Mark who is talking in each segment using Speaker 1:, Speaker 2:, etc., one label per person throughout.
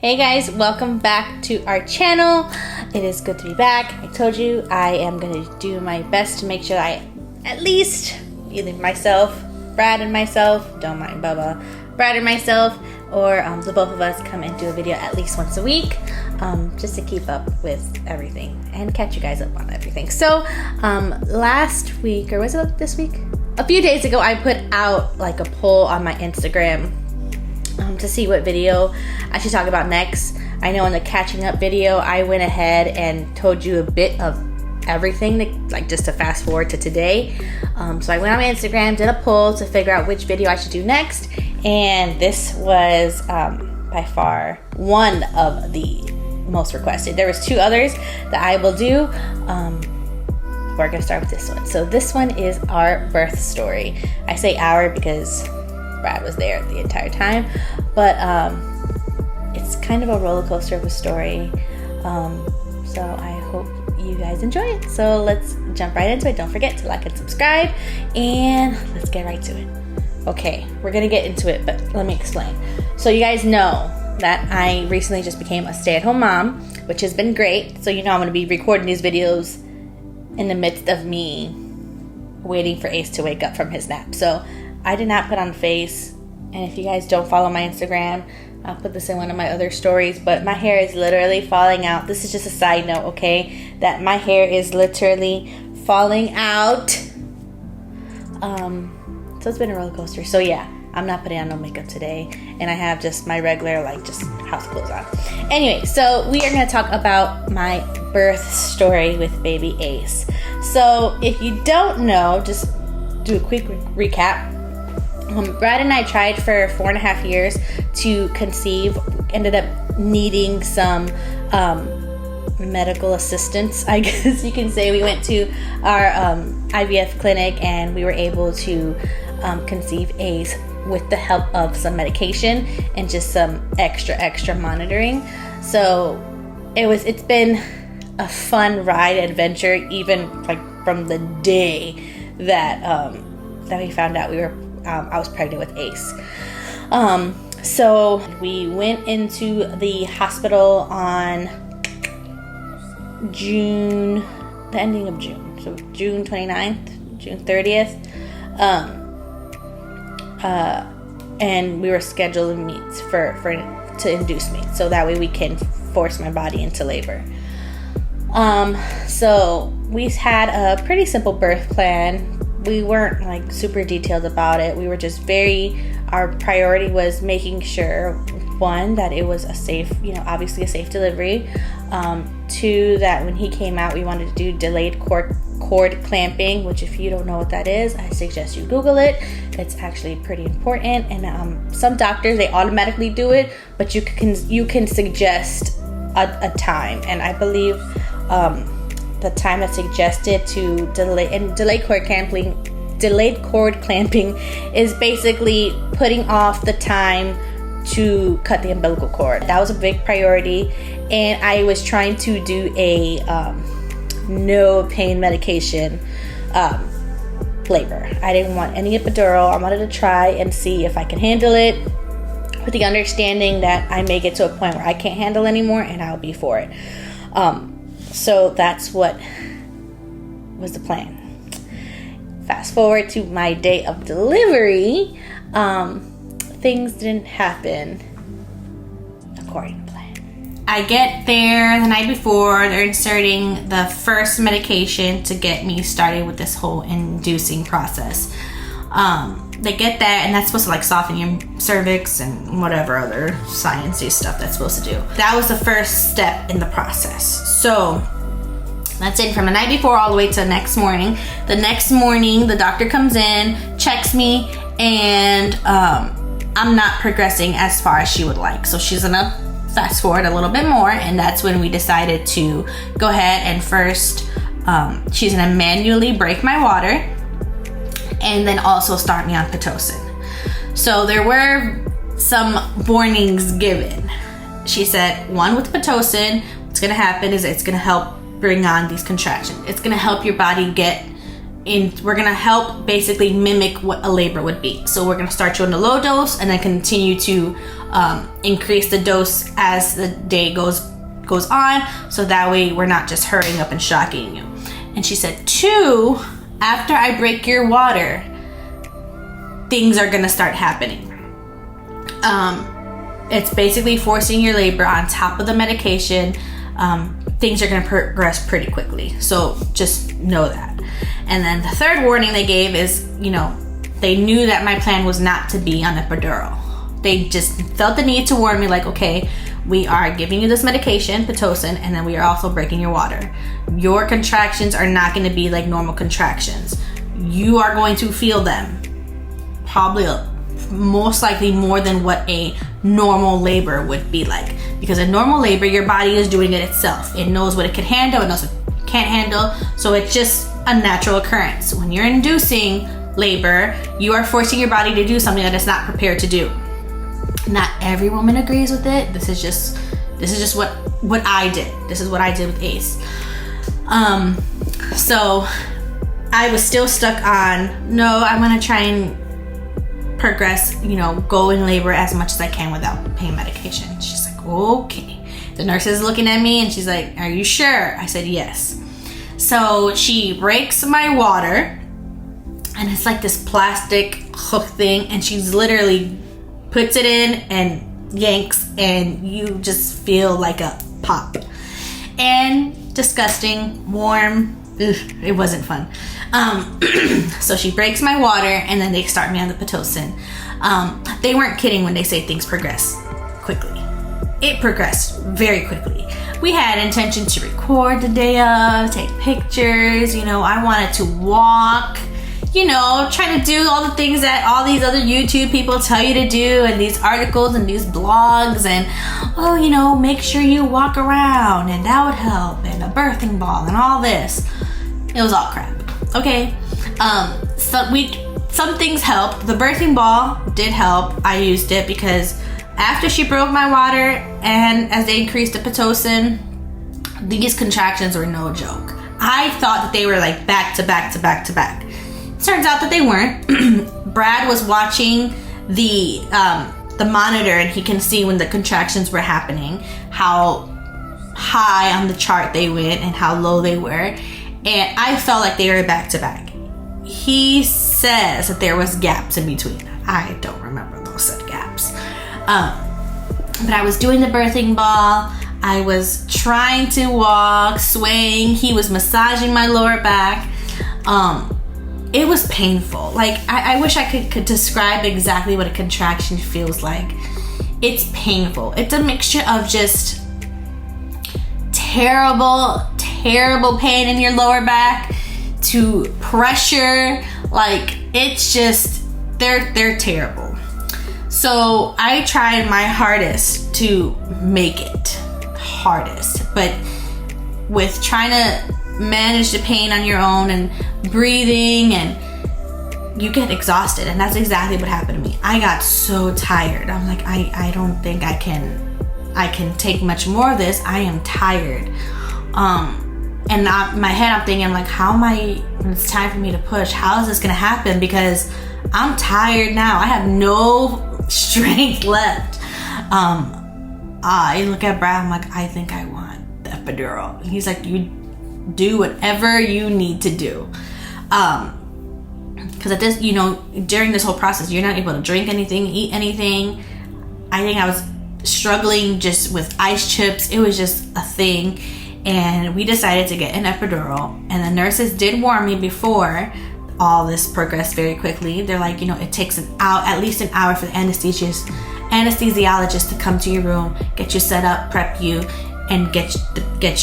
Speaker 1: Hey guys, welcome back to our channel. It is good to be back. I told you I am going to do my best to make sure I at least either myself, Brad and myself, don't mind Bubba, Brad and myself, or the both of us come and do a video at least once a week, just to keep up with everything and catch you guys up on everything. So last week, or was it this week? A few days ago, I put out like a poll on my Instagram to see what video I should talk about next. I know in the catching up video, I went ahead and told you a bit of everything, like just to fast forward to today. So I went on my Instagram, did a poll to figure out which video I should do next, and this was by far one of the most requested. There was two others that I will do. We're gonna start with this one. So this one is our birth story. I say our because Brad was there the entire time, but it's kind of a roller coaster of a story. So I hope you guys enjoy it. So let's jump right into it. Don't forget to like and subscribe, and let's get right to it. Okay, we're gonna get into it, but let me explain. So you guys know that I recently just became a stay-at-home mom, which has been great. So you know I'm gonna be recording these videos in the midst of me waiting for Ace to wake up from his nap. So I did not put on a face, and if you guys don't follow my Instagram, I'll put this in one of my other stories, but my hair is literally falling out. This is just a side note, okay? That my hair is literally falling out. So it's been a roller coaster. So yeah, I'm not putting on no makeup today, and I have just my regular, like, just house clothes on. Anyway, so we are going to talk about my birth story with baby Ace. So if you don't know, just do a quick recap. Brad and I tried for 4.5 years to conceive. Ended up needing some medical assistance, I guess you can say. We went to our IVF clinic, and we were able to conceive Ace with the help of some medication and just some extra monitoring. So it's been a fun ride, adventure, even like from the day that we found out I was pregnant with Ace. So we went into the hospital on the ending of June. So June 29th, June 30th. And we were scheduling meets to induce me. So that way we can force my body into labor. So we had a pretty simple birth plan. We weren't like super detailed about it. We were just our priority was making sure, one, that it was a safe, obviously a safe delivery. Two, that when he came out, we wanted to do delayed cord clamping, which if you don't know what that is, I suggest you Google it. It's actually pretty important. And some doctors, they automatically do it, but you can suggest a time. And I believe the time that's suggested to delayed cord clamping is basically putting off the time to cut the umbilical cord. That was a big priority, and I was trying to do a no pain medication labor. I didn't want any epidural. I wanted to try and see if I can handle it, with the understanding that I may get to a point where I can't handle anymore, and I'll be for it. So that's what was the plan. Fast forward to my day of delivery, things didn't happen according to plan. I get there the night before. They're inserting the first medication to get me started with this whole inducing process. They get that, and that's supposed to like soften your cervix and whatever other sciencey stuff that's supposed to do. That was the first step in the process. So that's it, from the night before all the way to the next morning. The next morning, the doctor comes in, checks me, and I'm not progressing as far as she would like. So she's gonna fast forward a little bit more, and that's when we decided to go ahead and first, she's gonna manually break my water, and then also start me on Pitocin. So there were some warnings given. She said, one, with Pitocin, what's gonna happen is it's gonna help bring on these contractions. It's gonna help your body get we're gonna help basically mimic what a labor would be. So we're gonna start you on the low dose and then continue to increase the dose as the day goes on, so that way we're not just hurrying up and shocking you. And she said, 2, after I break your water, things are gonna start happening. It's basically forcing your labor on top of the medication. Things are gonna progress pretty quickly, so just know that. And then the third warning they gave is, they knew that my plan was not to be on epidural. They just felt the need to warn me, like, okay, we are giving you this medication, Pitocin, and then we are also breaking your water. Your contractions are not going to be like normal contractions. You are going to feel them, probably most likely more than what a normal labor would be like. Because a normal labor, your body is doing it itself. It knows what it can handle, it knows what it can't handle, so it's just a natural occurrence. When you're inducing labor, you are forcing your body to do something that it's not prepared to do. Not every woman agrees with it. This is just what I did. This is what I did with Ace. So I was still stuck on, no, I'm gonna try and progress, go in labor as much as I can without pain medication. She's like, okay. The nurse is looking at me and she's like, are you sure? I said, yes. So she breaks my water, and it's like this plastic hook thing, and she's literally puts it in and yanks, and you just feel like a pop. And disgusting, warm, it wasn't fun. So she breaks my water, and then they start me on the Pitocin. They weren't kidding when they say things progress quickly. It progressed very quickly. We had intention to record the day of, take pictures, I wanted to walk, try to do all the things that all these other YouTube people tell you to do, and these articles and these blogs, and make sure you walk around, and that would help, and a birthing ball and all this. It was all crap. Okay. Some things helped. The birthing ball did help. I used it because after she broke my water and as they increased the Pitocin, these contractions were no joke. I thought that they were like back to back to back to back. Turns out that they weren't. Brad was watching the monitor, and he can see when the contractions were happening, how high on the chart they went and how low they were. And I felt like they were back to back. He says that there was gaps in between. I don't remember those said gaps. But I was doing the birthing ball. I was trying to walk, swaying. He was massaging my lower back. It was painful. Like, I wish I could describe exactly what a contraction feels like. It's painful. It's a mixture of just terrible pain in your lower back to pressure. Like, it's just, they're terrible. So I tried my hardest to make it but with trying to manage the pain on your own and breathing, and you get exhausted, and that's exactly what happened to me. I got so tired. I'm like, I don't think I can take much more of this. I am tired. And in my head I'm thinking, like, it's time for me to push. How is this gonna happen? Because I'm tired now. I have no strength left. I look at Brad, I'm like, I think I want the epidural. He's like, you do whatever you need to do. Because at this, during this whole process, you're not able to drink anything, eat anything. I think I was struggling just with ice chips. It was just a thing. And we decided to get an epidural. And the nurses did warn me before all this progressed very quickly. They're like, it takes at least an hour for the anesthesiologist to come to your room, get you set up, prep you, and get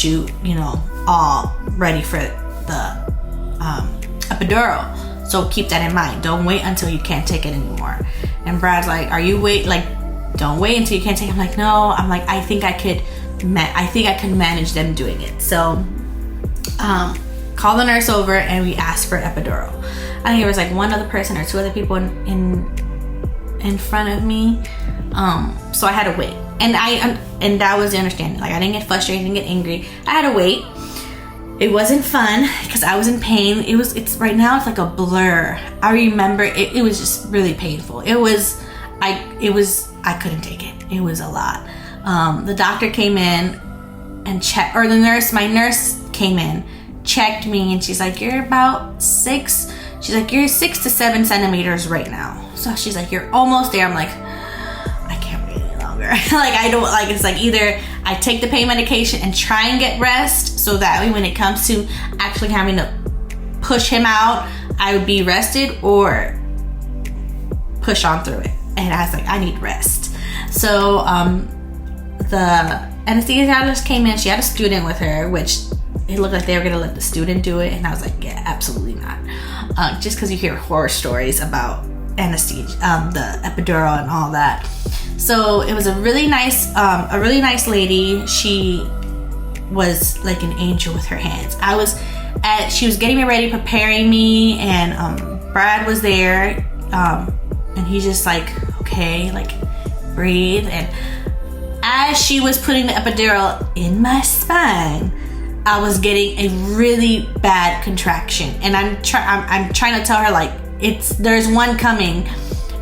Speaker 1: you, all ready for the epidural. So keep that in mind. Don't wait until you can't take it anymore. And Brad's like, don't wait until you can't take it. I'm like, no. I'm like, I think I could manage them doing it. So call the nurse over, and we asked for epidural. I think there was like one other person or two other people in front of me. So I had to wait. And that was the understanding. Like, I didn't get frustrated, I didn't get angry. I had to wait. It wasn't fun because I was in pain. It's right now it's like a blur. I remember it was just really painful. I couldn't take it. It was a lot. The doctor came in and checked, or my nurse came in, checked me, and she's like, you're about 6. She's like, you're 6 to 7 centimeters right now. So she's like, you're almost there. I'm like, I can't wait any longer. It's like either I take the pain medication and try and get rest so that way when it comes to actually having to push him out, I would be rested, or push on through it. And I was like, I need rest. So the anesthesiologist came in. She had a student with her, which it looked like they were gonna let the student do it, and I was like, yeah, absolutely not. Just because you hear horror stories about anesthesia, the epidural and all that. So it was a really nice lady. She was like an angel with her hands. She was getting me ready, preparing me, and Brad was there, and he's just like, okay, like breathe. And as she was putting the epidural in my spine, I was getting a really bad contraction, and I'm trying to tell her like there's one coming,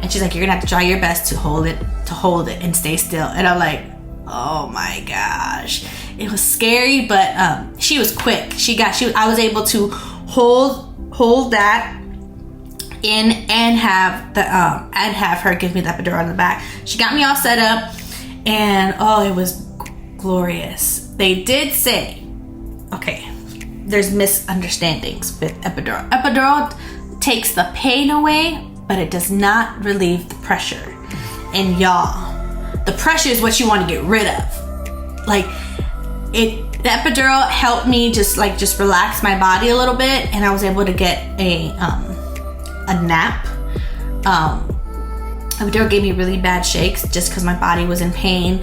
Speaker 1: and she's like, you're gonna have to try your best to hold it and stay still. And I'm like, oh my gosh, it was scary, but she was quick. I was able to hold that in and have her give me the epidural in the back. She got me all set up, and it was glorious. They did say, okay, there's misunderstandings with epidural. Epidural takes the pain away, but it does not relieve the pressure. And y'all, the pressure is what you want to get rid of. Like the epidural helped me just relax my body a little bit, and I was able to get a nap. Epidural gave me really bad shakes just because my body was in pain.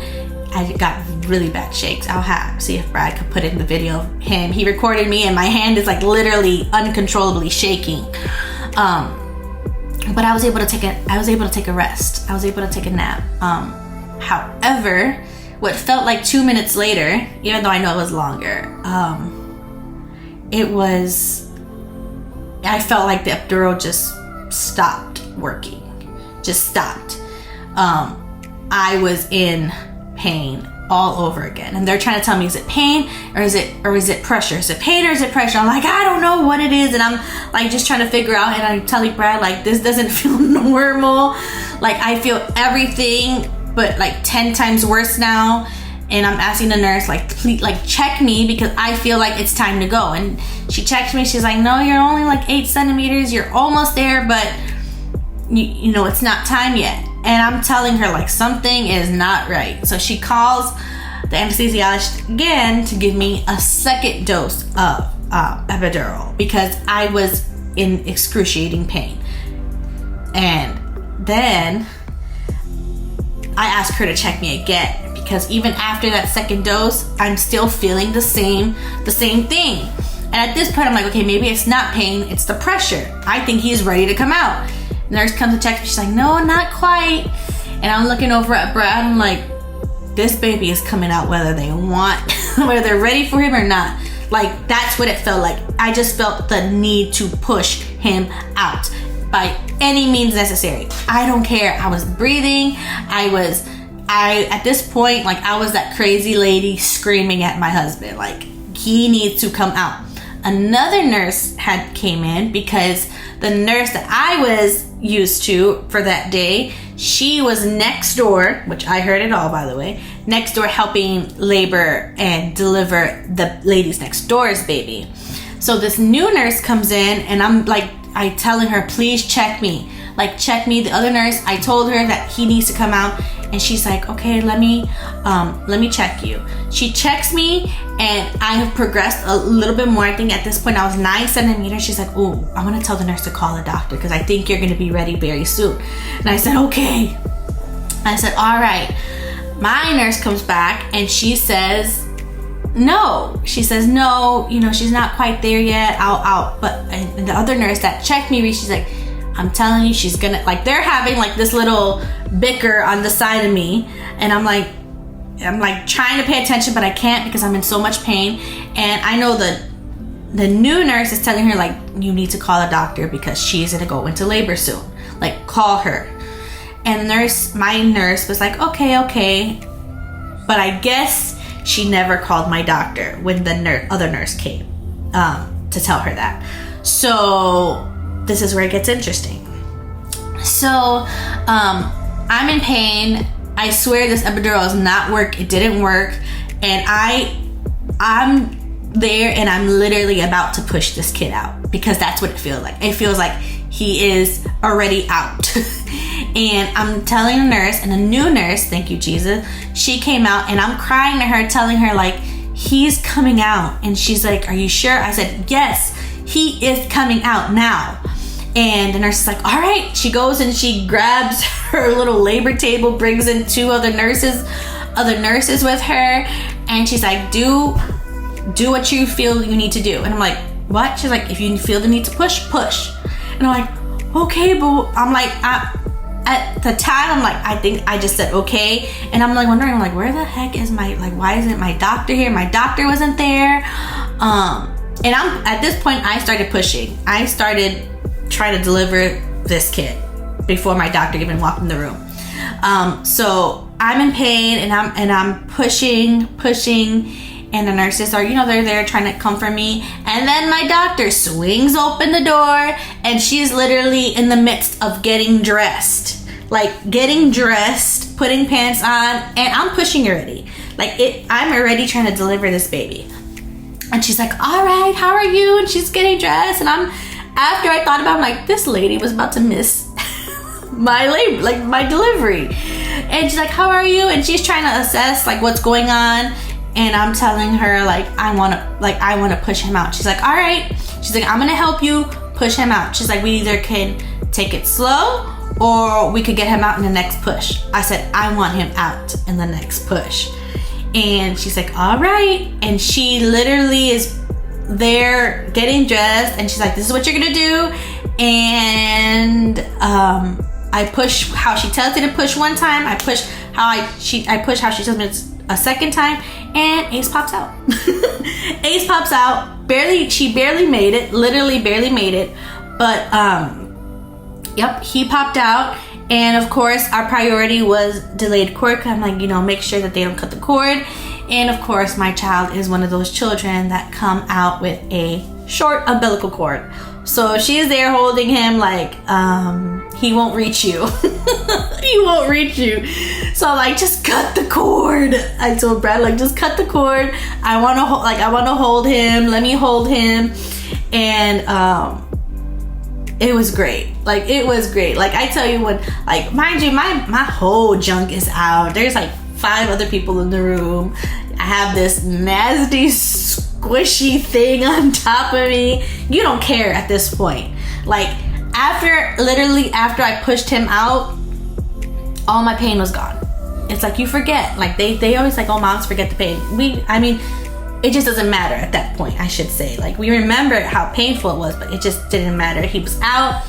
Speaker 1: I got really bad shakes. I'll see if Brad could put in the video of him. He recorded me, and my hand is like literally uncontrollably shaking. But I was able to take a rest. I was able to take a nap. However, what felt like 2 minutes later, even though I know it was longer, I felt like the epidural just stopped working. Just stopped. I was in pain all over again, and they're trying to tell me, is it pain or is it pressure? Is it pain or is it pressure? I'm like, I don't know what it is, and I'm like just trying to figure out. And I'm telling Brad, like, this doesn't feel normal. Like, I feel everything but like 10 times worse now. And I'm asking the nurse, like, please, like, check me, because I feel like it's time to go. And she checks me. She's like, no, you're only like 8 centimeters. You're almost there, but you know, it's not time yet. And I'm telling her, like, something is not right. So she calls the anesthesiologist again to give me a second dose of epidural, because I was in excruciating pain. And then I asked her to check me again, because even after that second dose, I'm still feeling the same thing. And at this point, I'm like, okay, maybe it's not pain, it's the pressure. I think he's ready to come out. Nurse comes to check me. She's like, no, not quite. And I'm looking over at Brad. I'm like, this baby is coming out whether they want, whether they're ready for him or not. Like, that's what it felt like. I just felt the need to push him out by any means necessary. I don't care. I was breathing. At this point, like, I was that crazy lady screaming at my husband, like, he needs to come out. Another nurse came in, because the nurse that I was used to for that day, she was next door, which I heard it all, by the way, next door helping labor and deliver the ladies next door's baby. So this new nurse comes in, and I telling her, please check me. Like, check me. The other nurse, I told her that he needs to come out, and she's like, okay, let me check you. She checks me, and I have progressed a little bit more. I think at this point I was 9 centimeters. She's like, oh, I'm gonna tell the nurse to call the doctor, because I think you're gonna be ready very soon. And I said, okay. I said, all right. My nurse comes back, and she says, no. She says, no, you know, she's not quite there yet. And the other nurse that checked me, she's like, I'm telling you, she's gonna, like, they're having like this little bicker on the side of me, and I'm like trying to pay attention, but I can't, because I'm in so much pain. And I know the new nurse is telling her, like, you need to call a doctor because she's gonna go into labor soon. Like, call her. And my nurse was like, okay. But I guess she never called my doctor when the other nurse came to tell her that. So this is where it gets interesting. So I'm in pain. I swear this epidural does not work. It didn't work. And I'm there and I'm literally about to push this kid out because that's what it feels like. It feels like he is already out. And I'm telling the nurse, and the new nurse, thank you Jesus, she came out and I'm crying to her, telling her, like, he's coming out. And she's like, are you sure? I said, yes, he is coming out now. And the nurse is like, all right. She goes and she grabs her little labor table, brings in two other nurses with her, and she's like, do what you feel you need to do. And I'm like, what? She's like, if you feel the need to push. And I'm like, okay, but I'm like, at the time, I'm like, I think I just said okay. And I'm like wondering, I'm like, where the heck is why isn't my doctor here? My doctor wasn't there. And at this point, I started pushing. I started trying to deliver this kid before my doctor even walked in the room. So I'm in pain and I'm pushing, and the nurses are, they're there trying to comfort me. And then my doctor swings open the door and she's literally in the midst of getting dressed, putting pants on, and I'm pushing already. I'm already trying to deliver this baby. And she's like, all right, how are you? And she's getting dressed. And after I thought about it, I'm like, this lady was about to miss my delivery. And she's like, how are you? And she's trying to assess what's going on. And I'm telling her I want to push him out. She's like, all right. She's like, I'm going to help you push him out. She's like, we either can take it slow or we could get him out in the next push. I said, I want him out in the next push. And she's like, all right. And she literally is there getting dressed, and she's like, this is what you're gonna do. And I push how she tells me to push one time. I push how she tells me a second time, and Ace pops out. Ace pops out. She barely made it, literally barely made it. But yep, he popped out. And of course, our priority was delayed cord. I'm like, make sure that they don't cut the cord. And of course, my child is one of those children that come out with a short umbilical cord. So she's there holding him he won't reach you. He won't reach you. So I'm like, just cut the cord. I told Brad, just cut the cord. I want to hold him. Let me hold him. And it was great. It was great. I tell you when, mind you, my whole junk is out. There's 5 other people in the room. I have this nasty, squishy thing on top of me. You don't care at this point. After I pushed him out, all my pain was gone. It's you forget. They always oh, moms forget the pain. It just doesn't matter at that point, I should say. We remember how painful it was, but it just didn't matter. He was out.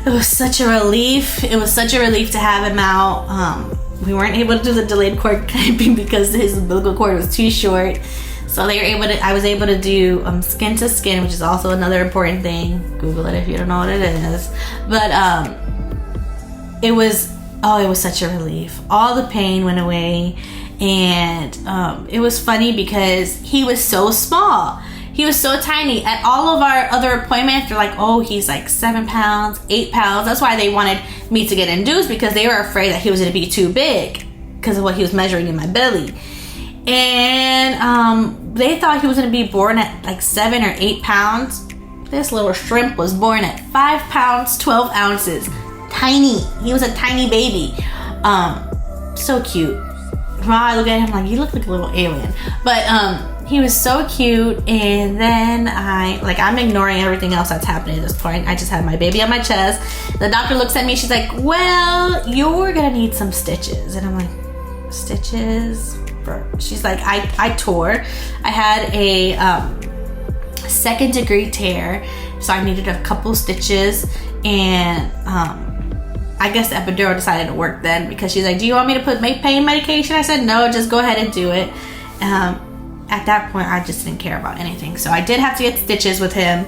Speaker 1: It was such a relief. It was such a relief to have him out. We weren't able to do the delayed cord clamping because his umbilical cord was too short. So I was able to do skin to skin, which is also another important thing. Google it if you don't know what it is. But it was such a relief. All the pain went away. And it was funny because he was so small. He was so tiny. At all of our other appointments, they're like, oh, he's 7 pounds, 8 pounds. That's why they wanted me to get induced, because they were afraid that he was going to be too big because of what he was measuring in my belly. And they thought he was going to be born at 7 or 8 pounds. This little shrimp was born at 5 pounds, 12 ounces. Tiny. He was a tiny baby. So cute. I look at him you look like a little alien. But he was so cute. And then I'm ignoring everything else that's happening at this point. I just had my baby on my chest. The doctor looks at me. She's like, well, you're gonna need some stitches. And I'm like, stitches? She's like, I tore. I had a 2nd degree tear, so I needed a couple stitches. And I guess the epidural decided to work then, because she's like, do you want me to put pain medication? I said, no, just go ahead and do it. at that point, I just didn't care about anything. So I did have to get stitches with him.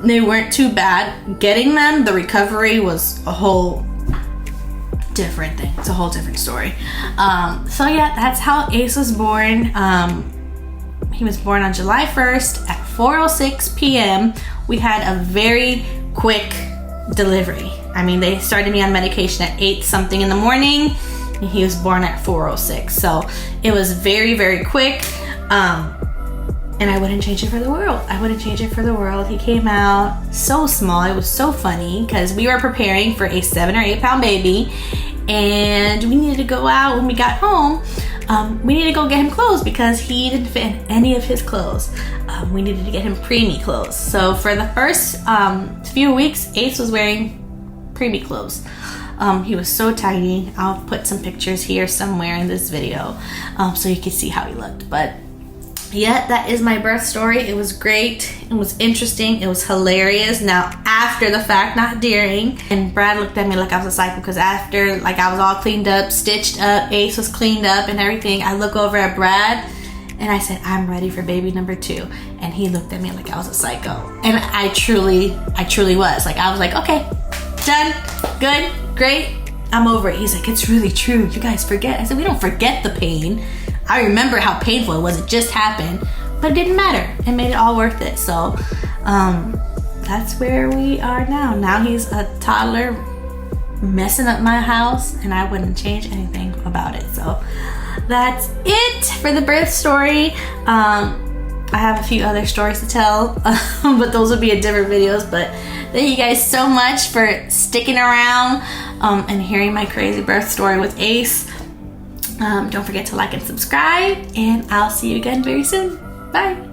Speaker 1: They weren't too bad. Getting them, the recovery was a whole different thing. It's a whole different story. So yeah, that's how Ace was born. He was born on July 1st at 4:06 p.m. We had a very quick delivery. I mean, they started me on medication at 8 something in the morning, and he was born at 4:06. So it was very, very quick. And I wouldn't change it for the world. I wouldn't change it for the world. He came out so small. It was so funny because we were preparing for a 7 or 8 pound baby, and we needed to go out when we got home. We needed to go get him clothes because he didn't fit in any of his clothes. We needed to get him preemie clothes. So for the first few weeks, Ace was wearing preemie clothes. He was so tiny. I'll put some pictures here somewhere in this video so you can see how he looked. But yeah, that is my birth story. It was great. It was interesting. It was hilarious. Now, after the fact, not during. And Brad looked at me like I was a psycho because after, like, I was all cleaned up, stitched up, Ace was cleaned up and everything, I look over at Brad and I said, I'm ready for baby number 2. And he looked at me like I was a psycho. And I truly was. Like, I was like, okay, done, good, great, I'm over it. He's like, it's really true. You guys forget. I said, we don't forget the pain. I remember how painful it was. It just happened, but it didn't matter. It made it all worth it. So that's where we are now. Now he's a toddler messing up my house, and I wouldn't change anything about it. So that's it for the birth story. I have a few other stories to tell, but those will be in different videos. But thank you guys so much for sticking around and hearing my crazy birth story with Ace. Don't forget to like and subscribe, and I'll see you again very soon. Bye.